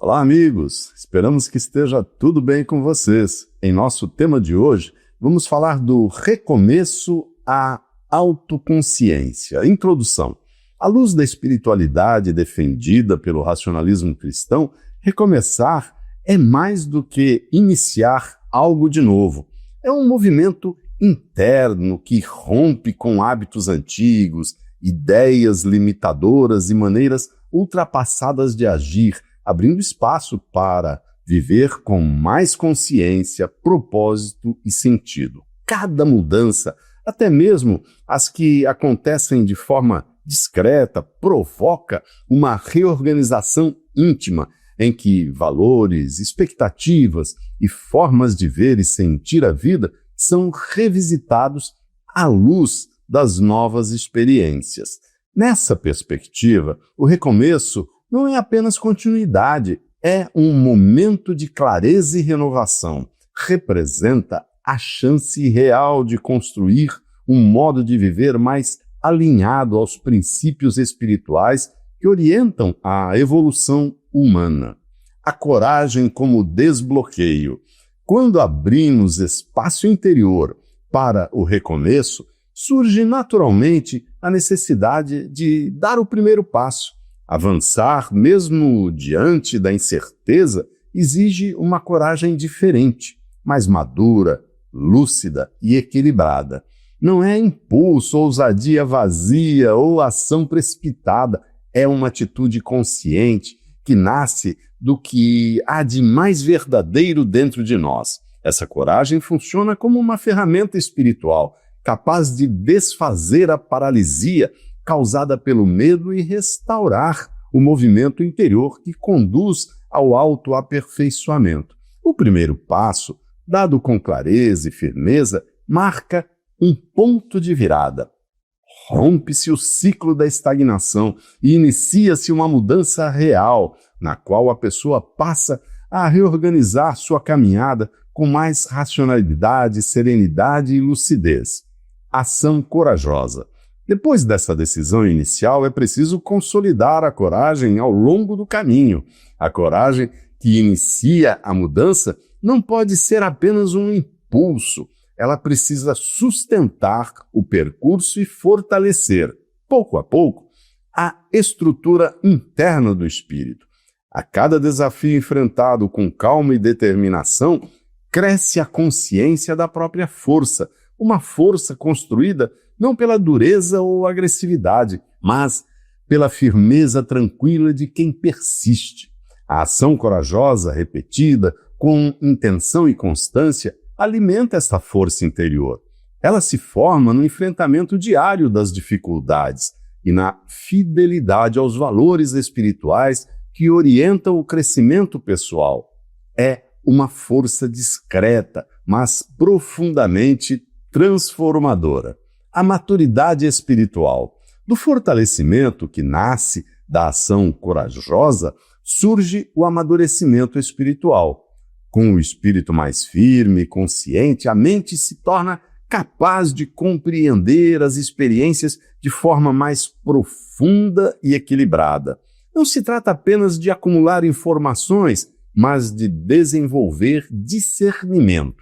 Olá, amigos! Esperamos que esteja tudo bem com vocês. Em nosso tema de hoje, vamos falar do recomeço à autoconsciência. Introdução. À luz da espiritualidade defendida pelo racionalismo cristão, recomeçar é mais do que iniciar algo de novo. É um movimento interno que rompe com hábitos antigos, ideias limitadoras e maneiras ultrapassadas de agir, abrindo espaço para viver com mais consciência, propósito e sentido. Cada mudança, até mesmo as que acontecem de forma discreta, provoca uma reorganização íntima em que valores, expectativas e formas de ver e sentir a vida são revisitados à luz das novas experiências. Nessa perspectiva, o recomeço não é apenas continuidade, é um momento de clareza e renovação. Representa a chance real de construir um modo de viver mais alinhado aos princípios espirituais que orientam a evolução humana. A coragem como desbloqueio. Quando abrimos espaço interior para o recomeço, surge naturalmente a necessidade de dar o primeiro passo. Avançar, mesmo diante da incerteza, exige uma coragem diferente, mais madura, lúcida e equilibrada. Não é impulso, ousadia vazia ou ação precipitada, é uma atitude consciente que nasce do que há de mais verdadeiro dentro de nós. Essa coragem funciona como uma ferramenta espiritual, capaz de desfazer a paralisia causada pelo medo e restaurar o movimento interior que conduz ao autoaperfeiçoamento. O primeiro passo, dado com clareza e firmeza, marca um ponto de virada. Rompe-se o ciclo da estagnação e inicia-se uma mudança real, na qual a pessoa passa a reorganizar sua caminhada com mais racionalidade, serenidade e lucidez. Ação corajosa. Depois dessa decisão inicial, é preciso consolidar a coragem ao longo do caminho. A coragem que inicia a mudança não pode ser apenas um impulso. Ela precisa sustentar o percurso e fortalecer, pouco a pouco, a estrutura interna do espírito. A cada desafio enfrentado com calma e determinação, cresce a consciência da própria força, uma força construída não pela dureza ou agressividade, mas pela firmeza tranquila de quem persiste. A ação corajosa, repetida, com intenção e constância, alimenta essa força interior. Ela se forma no enfrentamento diário das dificuldades e na fidelidade aos valores espirituais que orientam o crescimento pessoal. É uma força discreta, mas profundamente transformadora. A maturidade espiritual. Do fortalecimento que nasce da ação corajosa, surge o amadurecimento espiritual. Com o espírito mais firme e consciente, a mente se torna capaz de compreender as experiências de forma mais profunda e equilibrada. Não se trata apenas de acumular informações, mas de desenvolver discernimento.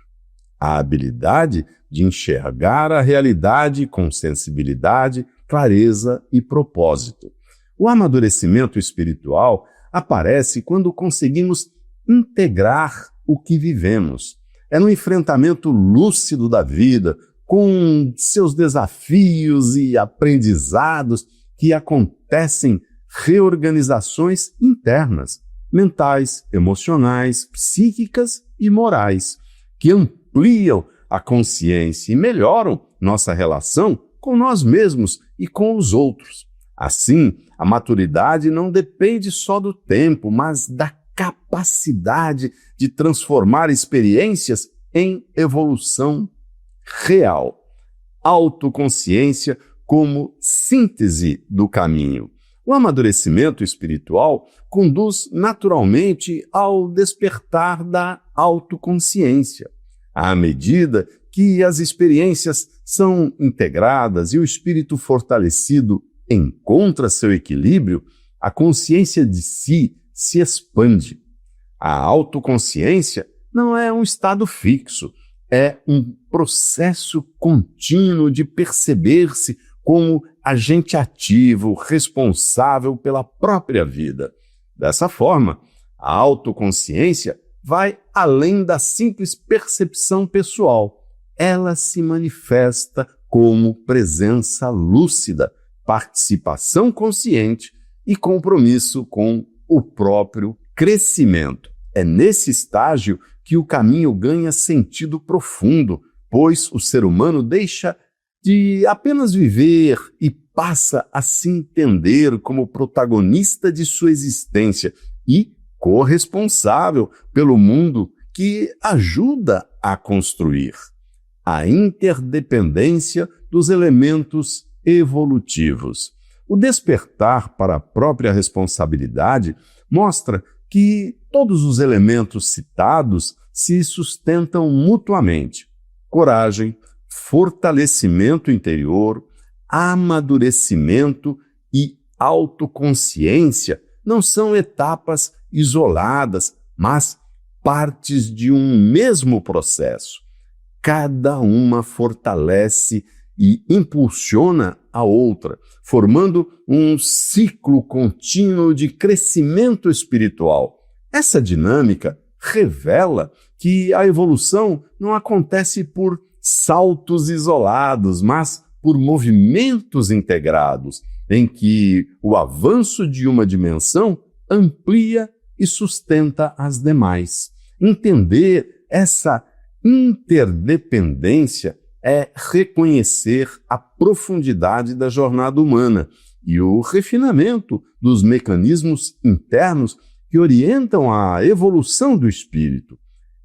A habilidade de enxergar a realidade com sensibilidade, clareza e propósito. O amadurecimento espiritual aparece quando conseguimos integrar o que vivemos. É no enfrentamento lúcido da vida, com seus desafios e aprendizados, que acontecem reorganizações internas, mentais, emocionais, psíquicas e morais, que ampliam a consciência e melhoram nossa relação com nós mesmos e com os outros. Assim, a maturidade não depende só do tempo, mas da capacidade de transformar experiências em evolução real. Autoconsciência como síntese do caminho. O amadurecimento espiritual conduz naturalmente ao despertar da autoconsciência. À medida que as experiências são integradas e o espírito fortalecido encontra seu equilíbrio, a consciência de si se expande. A autoconsciência não é um estado fixo, é um processo contínuo de perceber-se como agente ativo, responsável pela própria vida. Dessa forma, a autoconsciência vai além da simples percepção pessoal. Ela se manifesta como presença lúcida, participação consciente e compromisso com o próprio crescimento. É nesse estágio que o caminho ganha sentido profundo, pois o ser humano deixa de apenas viver e passa a se entender como protagonista de sua existência e corresponsável pelo mundo que ajuda a construir. A interdependência dos elementos evolutivos. O despertar para a própria responsabilidade mostra que todos os elementos citados se sustentam mutuamente. Coragem, fortalecimento interior, amadurecimento e autoconsciência não são etapas isoladas, mas partes de um mesmo processo. Cada uma fortalece e impulsiona a outra, formando um ciclo contínuo de crescimento espiritual. Essa dinâmica revela que a evolução não acontece por saltos isolados, mas por movimentos integrados, em que o avanço de uma dimensão amplia e sustenta as demais. Entender essa interdependência é reconhecer a profundidade da jornada humana e o refinamento dos mecanismos internos que orientam a evolução do espírito.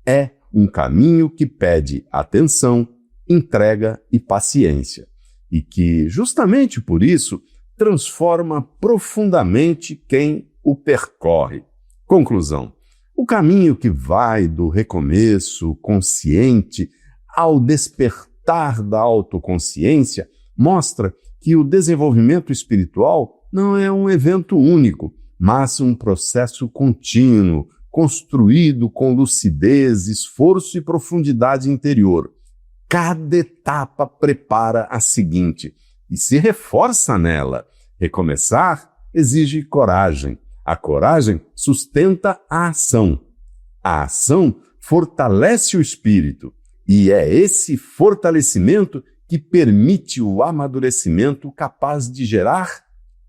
É um caminho que pede atenção, entrega e paciência, e que, justamente por isso, transforma profundamente quem o percorre. Conclusão: o caminho que vai do recomeço consciente ao despertar da autoconsciência mostra que o desenvolvimento espiritual não é um evento único, mas um processo contínuo, construído com lucidez, esforço e profundidade interior. Cada etapa prepara a seguinte e se reforça nela. Recomeçar exige coragem. A coragem sustenta a ação. A ação fortalece o espírito. E é esse fortalecimento que permite o amadurecimento capaz de gerar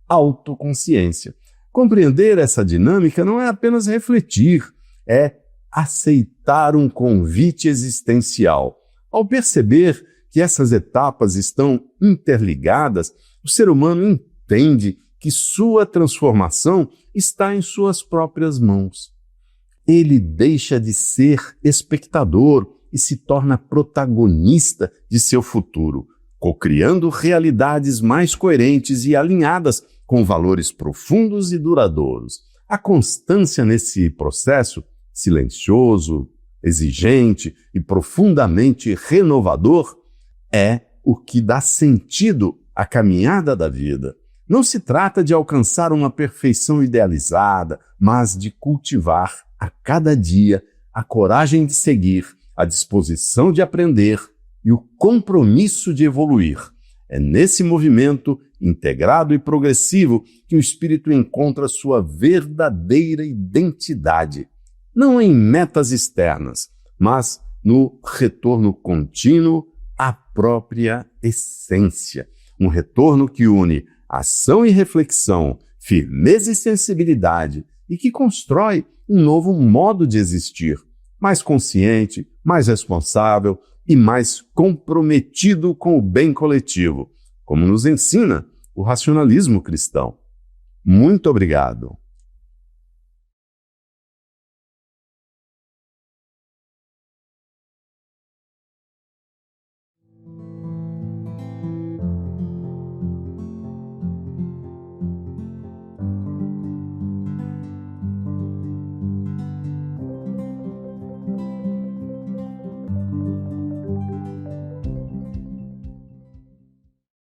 autoconsciência. Compreender essa dinâmica não é apenas refletir, é aceitar um convite existencial. Ao perceber que essas etapas estão interligadas, o ser humano entende que sua transformação está em suas próprias mãos. Ele deixa de ser espectador e se torna protagonista de seu futuro, cocriando realidades mais coerentes e alinhadas com valores profundos e duradouros. A constância nesse processo, silencioso, exigente e profundamente renovador, é o que dá sentido à caminhada da vida. Não se trata de alcançar uma perfeição idealizada, mas de cultivar a cada dia a coragem de seguir, a disposição de aprender e o compromisso de evoluir. É nesse movimento integrado e progressivo que o espírito encontra sua verdadeira identidade, não em metas externas, mas no retorno contínuo à própria essência. Um retorno que une ação e reflexão, firmeza e sensibilidade e que constrói um novo modo de existir, mais consciente, mais responsável e mais comprometido com o bem coletivo, como nos ensina o racionalismo cristão. Muito obrigado.